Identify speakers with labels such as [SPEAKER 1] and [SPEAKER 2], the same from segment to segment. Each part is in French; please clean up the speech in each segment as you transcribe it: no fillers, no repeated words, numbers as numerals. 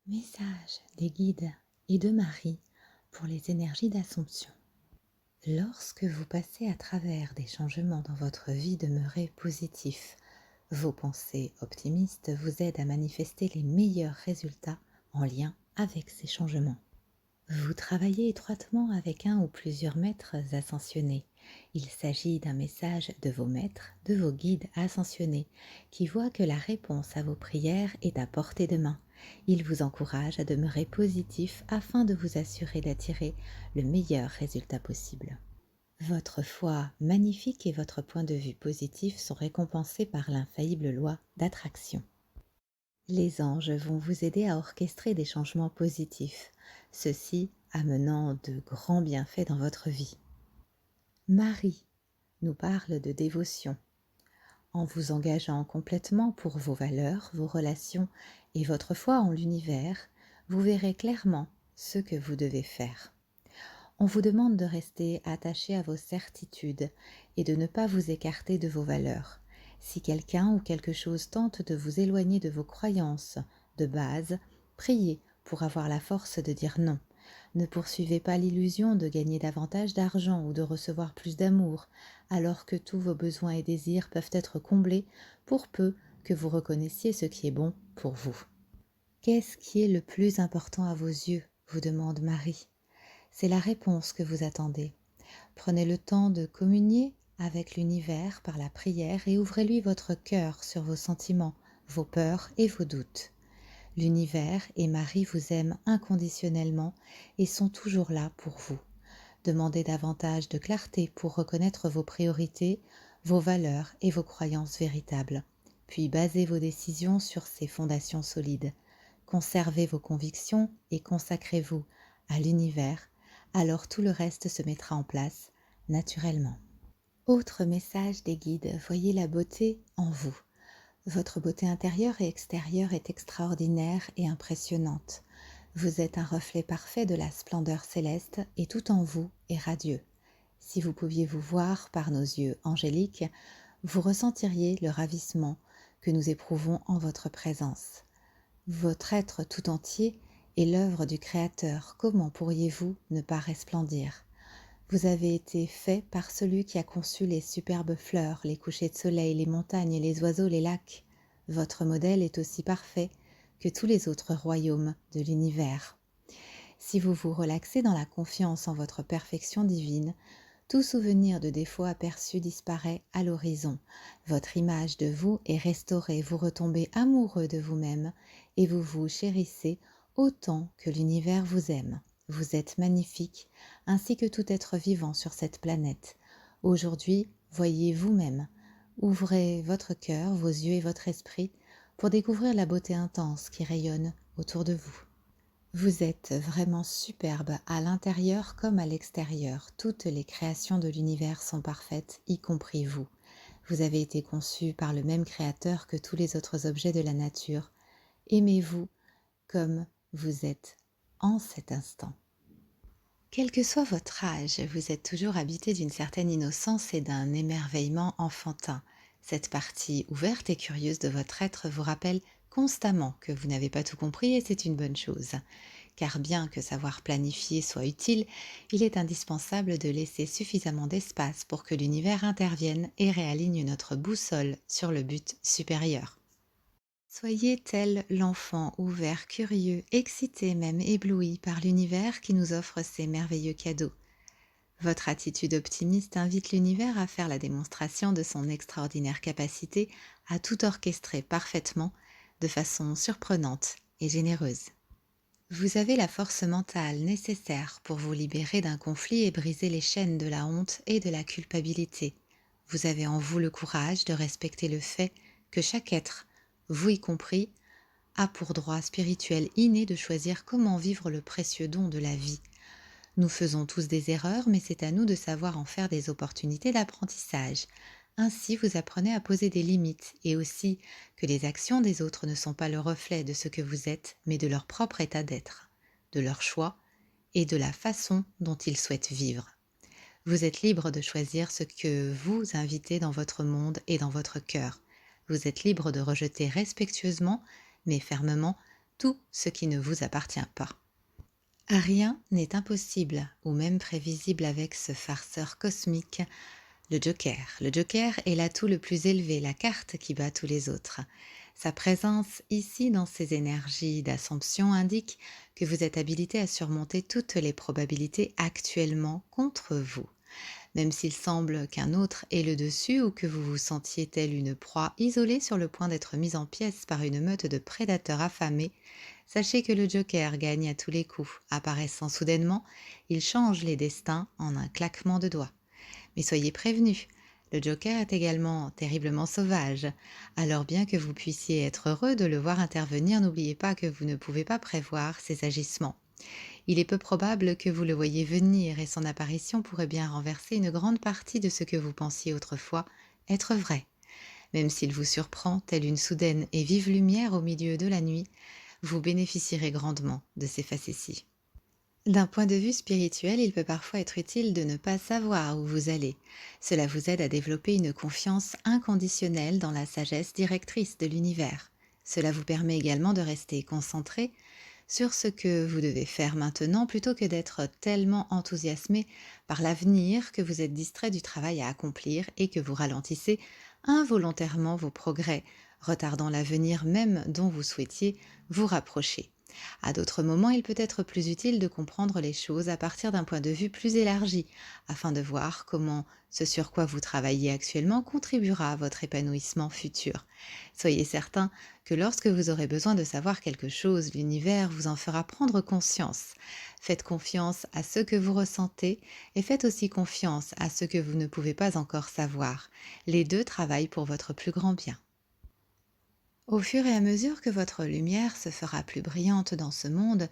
[SPEAKER 1] Message des guides et de Marie pour les énergies d'Assomption. Lorsque vous passez à travers des changements dans votre vie, demeurez positif. Vos pensées optimistes vous aident à manifester les meilleurs résultats en lien avec ces changements. Vous travaillez étroitement avec un ou plusieurs maîtres ascensionnés. Il s'agit d'un message de vos maîtres, de vos guides ascensionnés, qui voient que la réponse à vos prières est à portée de main. Ils vous encouragent à demeurer positif afin de vous assurer d'attirer le meilleur résultat possible. Votre foi magnifique et votre point de vue positif sont récompensés par l'infaillible loi d'attraction. Les anges vont vous aider à orchestrer des changements positifs, ceci amenant de grands bienfaits dans votre vie. Marie nous parle de dévotion. En vous engageant complètement pour vos valeurs, vos relations et votre foi en l'univers, vous verrez clairement ce que vous devez faire. On vous demande de rester attaché à vos certitudes et de ne pas vous écarter de vos valeurs. Si quelqu'un ou quelque chose tente de vous éloigner de vos croyances de base, priez pour avoir la force de dire non. Ne poursuivez pas l'illusion de gagner davantage d'argent ou de recevoir plus d'amour, alors que tous vos besoins et désirs peuvent être comblés pour peu que vous reconnaissiez ce qui est bon pour vous. Qu'est-ce qui est le plus important à vos yeux ? Vous demande Marie. C'est la réponse que vous attendez. Prenez le temps de communier avec l'univers par la prière et ouvrez-lui votre cœur sur vos sentiments, vos peurs et vos doutes. L'univers et Marie vous aiment inconditionnellement et sont toujours là pour vous. Demandez davantage de clarté pour reconnaître vos priorités, vos valeurs et vos croyances véritables. Puis basez vos décisions sur ces fondations solides. Conservez vos convictions et consacrez-vous à l'univers, alors tout le reste se mettra en place naturellement. Autre message des guides, voyez la beauté en vous. Votre beauté intérieure et extérieure est extraordinaire et impressionnante. Vous êtes un reflet parfait de la splendeur céleste et tout en vous est radieux. Si vous pouviez vous voir par nos yeux angéliques, vous ressentiriez le ravissement que nous éprouvons en votre présence. Votre être tout entier est l'œuvre du Créateur. Comment pourriez-vous ne pas resplendir ? Vous avez été fait par celui qui a conçu les superbes fleurs, les couchers de soleil, les montagnes, les oiseaux, les lacs. Votre modèle est aussi parfait que tous les autres royaumes de l'univers. Si vous vous relaxez dans la confiance en votre perfection divine, tout souvenir de défaut aperçu disparaît à l'horizon. Votre image de vous est restaurée, vous retombez amoureux de vous-même et vous vous chérissez autant que l'univers vous aime. Vous êtes magnifique, ainsi que tout être vivant sur cette planète. Aujourd'hui, voyez vous-même. Ouvrez votre cœur, vos yeux et votre esprit pour découvrir la beauté intense qui rayonne autour de vous. Vous êtes vraiment superbe à l'intérieur comme à l'extérieur. Toutes les créations de l'univers sont parfaites, y compris vous. Vous avez été conçu par le même créateur que tous les autres objets de la nature. Aimez-vous comme vous êtes en cet instant. Quel que soit votre âge, vous êtes toujours habité d'une certaine innocence et d'un émerveillement enfantin. Cette partie ouverte et curieuse de votre être vous rappelle constamment que vous n'avez pas tout compris et c'est une bonne chose. Car bien que savoir planifier soit utile, il est indispensable de laisser suffisamment d'espace pour que l'univers intervienne et réaligne notre boussole sur le but supérieur. Soyez tel l'enfant ouvert, curieux, excité même, ébloui par l'univers qui nous offre ces merveilleux cadeaux. Votre attitude optimiste invite l'univers à faire la démonstration de son extraordinaire capacité à tout orchestrer parfaitement, de façon surprenante et généreuse. Vous avez la force mentale nécessaire pour vous libérer d'un conflit et briser les chaînes de la honte et de la culpabilité. Vous avez en vous le courage de respecter le fait que chaque être, vous y compris, a pour droit spirituel inné de choisir comment vivre le précieux don de la vie. Nous faisons tous des erreurs, mais c'est à nous de savoir en faire des opportunités d'apprentissage. Ainsi, vous apprenez à poser des limites et aussi que les actions des autres ne sont pas le reflet de ce que vous êtes, mais de leur propre état d'être, de leur choix et de la façon dont ils souhaitent vivre. Vous êtes libre de choisir ce que vous invitez dans votre monde et dans votre cœur. Vous êtes libre de rejeter respectueusement, mais fermement, tout ce qui ne vous appartient pas. Rien n'est impossible ou même prévisible avec ce farceur cosmique, le Joker. Le Joker est l'atout le plus élevé, la carte qui bat tous les autres. Sa présence ici dans ces énergies d'Assomption indique que vous êtes habilité à surmonter toutes les probabilités actuellement contre vous. Même s'il semble qu'un autre ait le dessus ou que vous vous sentiez telle une proie isolée sur le point d'être mise en pièces par une meute de prédateurs affamés, sachez que le Joker gagne à tous les coups. Apparaissant soudainement, il change les destins en un claquement de doigts. Mais soyez prévenus, le Joker est également terriblement sauvage. Alors bien que vous puissiez être heureux de le voir intervenir, n'oubliez pas que vous ne pouvez pas prévoir ses agissements. Il est peu probable que vous le voyiez venir et son apparition pourrait bien renverser une grande partie de ce que vous pensiez autrefois être vrai. Même s'il vous surprend, telle une soudaine et vive lumière au milieu de la nuit, vous bénéficierez grandement de ces facéties. D'un point de vue spirituel, il peut parfois être utile de ne pas savoir où vous allez. Cela vous aide à développer une confiance inconditionnelle dans la sagesse directrice de l'univers. Cela vous permet également de rester concentré sur ce que vous devez faire maintenant plutôt que d'être tellement enthousiasmé par l'avenir que vous êtes distrait du travail à accomplir et que vous ralentissez involontairement vos progrès, retardant l'avenir même dont vous souhaitiez vous rapprocher. À d'autres moments, il peut être plus utile de comprendre les choses à partir d'un point de vue plus élargi, afin de voir comment ce sur quoi vous travaillez actuellement contribuera à votre épanouissement futur. Soyez certain que lorsque vous aurez besoin de savoir quelque chose, l'univers vous en fera prendre conscience. Faites confiance à ce que vous ressentez et faites aussi confiance à ce que vous ne pouvez pas encore savoir. Les deux travaillent pour votre plus grand bien. Au fur et à mesure que votre lumière se fera plus brillante dans ce monde,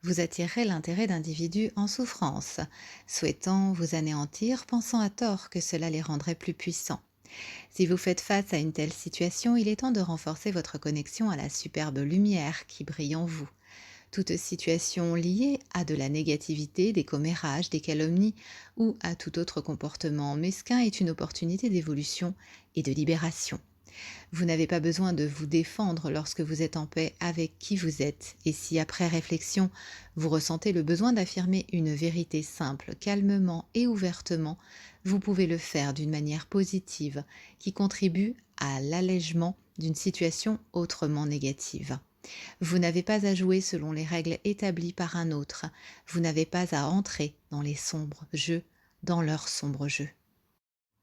[SPEAKER 1] vous attirerez l'intérêt d'individus en souffrance, souhaitant vous anéantir, pensant à tort que cela les rendrait plus puissants. Si vous faites face à une telle situation, il est temps de renforcer votre connexion à la superbe lumière qui brille en vous. Toute situation liée à de la négativité, des commérages, des calomnies ou à tout autre comportement mesquin est une opportunité d'évolution et de libération. Vous n'avez pas besoin de vous défendre lorsque vous êtes en paix avec qui vous êtes, et si après réflexion, vous ressentez le besoin d'affirmer une vérité simple, calmement et ouvertement, vous pouvez le faire d'une manière positive qui contribue à l'allègement d'une situation autrement négative. Vous n'avez pas à jouer selon les règles établies par un autre, vous n'avez pas à entrer dans les sombres jeux, dans leurs sombres jeux.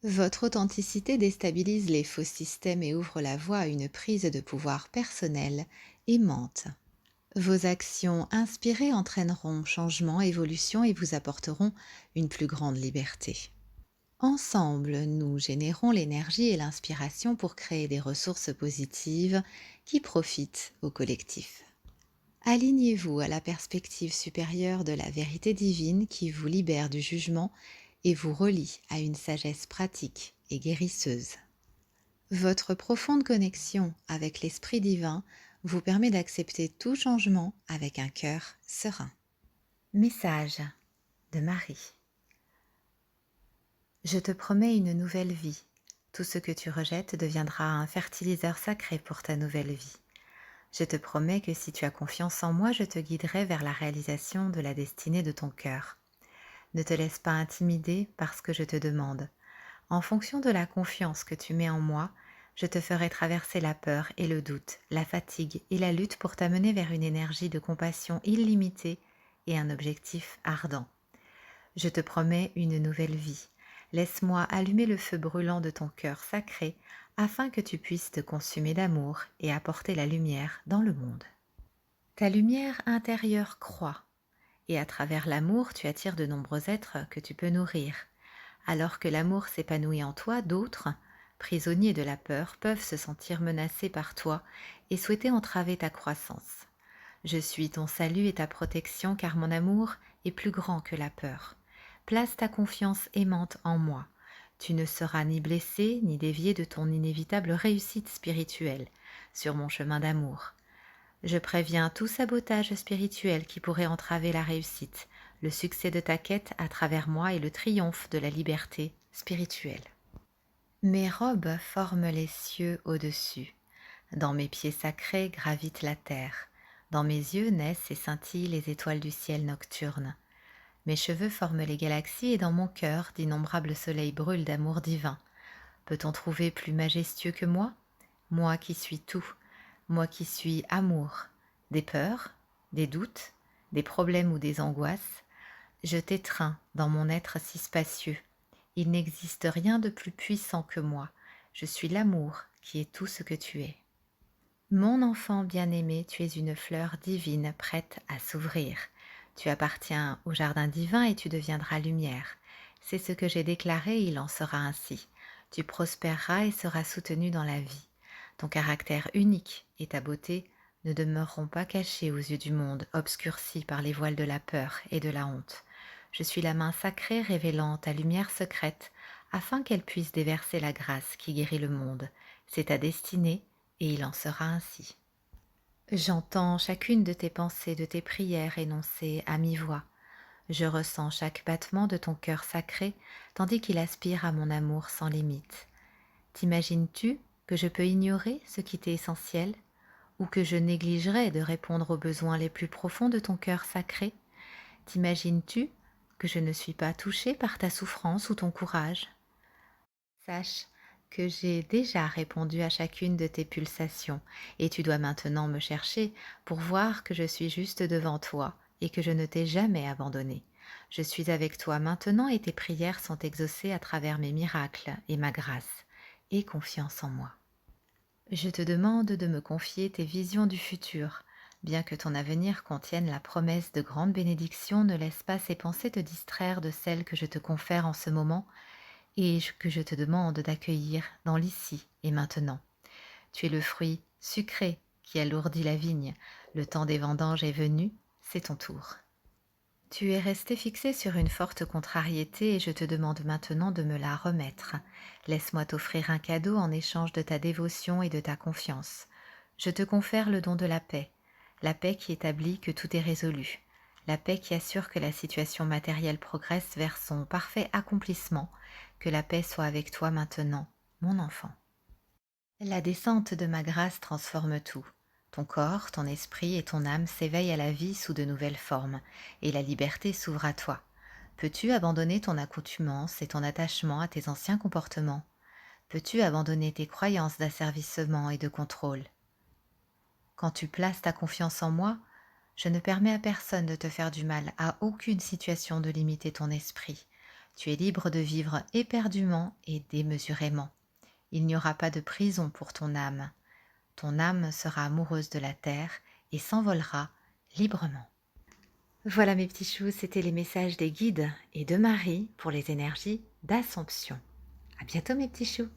[SPEAKER 1] Votre authenticité déstabilise les faux systèmes et ouvre la voie à une prise de pouvoir personnelle aimante. Vos actions inspirées entraîneront changement, évolution et vous apporteront une plus grande liberté. Ensemble, nous générons l'énergie et l'inspiration pour créer des ressources positives qui profitent au collectif. Alignez-vous à la perspective supérieure de la vérité divine qui vous libère du jugement et vous relie à une sagesse pratique et guérisseuse. Votre profonde connexion avec l'Esprit divin vous permet d'accepter tout changement avec un cœur serein. Message de Marie. Je te promets une nouvelle vie. Tout ce que tu rejettes deviendra un fertiliseur sacré pour ta nouvelle vie. Je te promets que si tu as confiance en moi, je te guiderai vers la réalisation de la destinée de ton cœur. Ne te laisse pas intimider par ce que je te demande. En fonction de la confiance que tu mets en moi, je te ferai traverser la peur et le doute, la fatigue et la lutte pour t'amener vers une énergie de compassion illimitée et un objectif ardent. Je te promets une nouvelle vie. Laisse-moi allumer le feu brûlant de ton cœur sacré afin que tu puisses te consumer d'amour et apporter la lumière dans le monde. Ta lumière intérieure croît. Et à travers l'amour, tu attires de nombreux êtres que tu peux nourrir. Alors que l'amour s'épanouit en toi, d'autres, prisonniers de la peur, peuvent se sentir menacés par toi et souhaiter entraver ta croissance. Je suis ton salut et ta protection car mon amour est plus grand que la peur. Place ta confiance aimante en moi. Tu ne seras ni blessé ni dévié de ton inévitable réussite spirituelle sur mon chemin d'amour. Je préviens tout sabotage spirituel qui pourrait entraver la réussite, le succès de ta quête à travers moi et le triomphe de la liberté spirituelle. Mes robes forment les cieux au-dessus. Dans mes pieds sacrés gravite la terre. Dans mes yeux naissent et scintillent les étoiles du ciel nocturne. Mes cheveux forment les galaxies et dans mon cœur d'innombrables soleils brûlent d'amour divin. Peut-on trouver plus majestueux que moi? Moi qui suis tout, moi qui suis amour, des peurs, des doutes, des problèmes ou des angoisses, je t'étreins dans mon être si spacieux. Il n'existe rien de plus puissant que moi. Je suis l'amour qui est tout ce que tu es. Mon enfant bien-aimé, tu es une fleur divine prête à s'ouvrir. Tu appartiens au jardin divin et tu deviendras lumière. C'est ce que j'ai déclaré, il en sera ainsi. Tu prospéreras et seras soutenu dans la vie. Ton caractère unique et ta beauté ne demeureront pas cachés aux yeux du monde, obscurcis par les voiles de la peur et de la honte. Je suis la main sacrée révélant ta lumière secrète, afin qu'elle puisse déverser la grâce qui guérit le monde. C'est ta destinée, et il en sera ainsi. J'entends chacune de tes pensées, de tes prières énoncées à mi-voix. Je ressens chaque battement de ton cœur sacré, tandis qu'il aspire à mon amour sans limite. T'imagines-tu que je peux ignorer ce qui t'est essentiel, ou que je négligerais de répondre aux besoins les plus profonds de ton cœur sacré? T'imagines-tu que je ne suis pas touchée par ta souffrance ou ton courage? Sache que j'ai déjà répondu à chacune de tes pulsations et tu dois maintenant me chercher pour voir que je suis juste devant toi et que je ne t'ai jamais abandonné. Je suis avec toi maintenant et tes prières sont exaucées à travers mes miracles et ma grâce. Aie confiance en moi. Je te demande de me confier tes visions du futur. Bien que ton avenir contienne la promesse de grandes bénédictions, ne laisse pas ces pensées te distraire de celles que je te confère en ce moment et que je te demande d'accueillir dans l'ici et maintenant. Tu es le fruit sucré qui alourdit la vigne. Le temps des vendanges est venu, c'est ton tour. Tu es resté fixé sur une forte contrariété et je te demande maintenant de me la remettre. Laisse-moi t'offrir un cadeau en échange de ta dévotion et de ta confiance. Je te confère le don de la paix qui établit que tout est résolu, la paix qui assure que la situation matérielle progresse vers son parfait accomplissement, que la paix soit avec toi maintenant, mon enfant. La descente de ma grâce transforme tout. Ton corps, ton esprit et ton âme s'éveillent à la vie sous de nouvelles formes, et la liberté s'ouvre à toi. Peux-tu abandonner ton accoutumance et ton attachement à tes anciens comportements? Peux-tu abandonner tes croyances d'asservissement et de contrôle? Quand tu places ta confiance en moi, je ne permets à personne de te faire du mal, à aucune situation de limiter ton esprit. Tu es libre de vivre éperdument et démesurément. Il n'y aura pas de prison pour ton âme. Ton âme sera amoureuse de la terre et s'envolera librement. Voilà mes petits choux, c'était les messages des guides et de Marie pour les énergies d'Assomption. À bientôt mes petits choux.